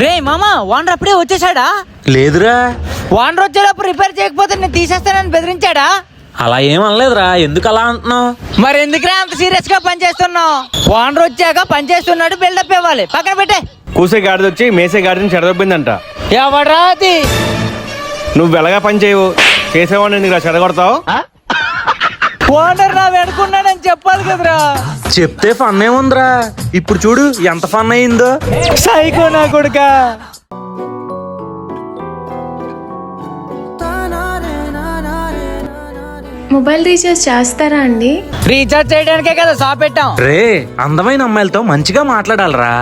రే మామా ఓనర్ అప్పుడే వచ్చేసాడా? లేదురా. ఓనర్ వచ్చేటప్పుడు రిపేర్ చేయకపోతే నేను తీసేస్తానని బెదిరించాడా? అలా ఏం అనలేదురా. ఎందుకు అలా అంటున్నావు? మరి ఎందుకురా అంత సీరియస్ గా పనిచేస్తున్నావు? ఓనర్ వచ్చాక పనిచేస్తున్నాడు, బిల్డప్ ఇవ్వాలి. పక్కన పెట్టే. కూసే గాడిద వచ్చి మేసే గాడిదని చెడదొబ్బిందంట. ఎవడ్రా అది? నువ్వు ఎలాగా పని చేయవు, చేసేవాడిని నీకు చెడగొడతావు. ఓనర్ నా వెనుకున్నాడని చెప్పాలి కదరా. చెప్తే ఫన్ ఏముందిరా. ఇప్పుడు చూడు ఎంత ఫన్ అయిందో. సైకో నా కొడుకా. మొబైల్ రీఛార్జ్ చేస్తారా అండి? రీఛార్జ్ చేయడానికే కదా షాప్ పెట్టాం. రే, అందమైన అమ్మాయిలతో మంచిగా మాట్లాడాలరా.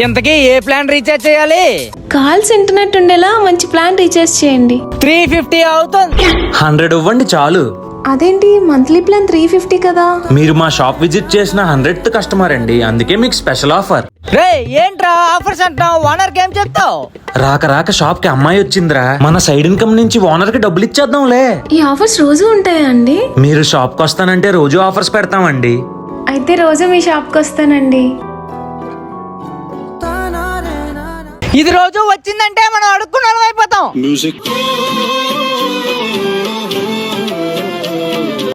ఇంతకీ ఏ ప్లాన్ రీఛార్జ్ చేయాలి? కాల్స్ ఇంటర్నెట్ ఉండేలా మంచి ప్లాన్ రీఛార్జ్ చేయండి. 350 అవుతుంది. 100 ఇవ్వండి చాలు. అదేంటి మంత్లీ ప్లాన్ 350 కదా? మీరు మా షాప్ విజిట్ చేసిన 100th కస్టమర్ అండి, అందుకే మీకు స్పెషల్ ఆఫర్. రే ఏంట్రా ఆఫర్స్ అంటావు? ఓనర్ కి ఏం చెప్తావు? రాక రాక షాప్ కి అమ్మాయి వచ్చిందిరా. మన సైడ్ ఇన్కమ్ నుంచి ఓనర్ కి డబ్బులు ఇచ్చేద్దాంలే. ఈ ఆఫర్స్ రోజు ఉంటాయా అండి? మీరు షాప్ కి వస్తానంటే రోజు ఆఫర్స్ పెడతామండి. అయితే రోజు మీ షాప్కి వస్తానండి. ఇది రోజు వచ్చిందంటే మనం అడుక్కున్న వాళ్ళం అయిపోతాం.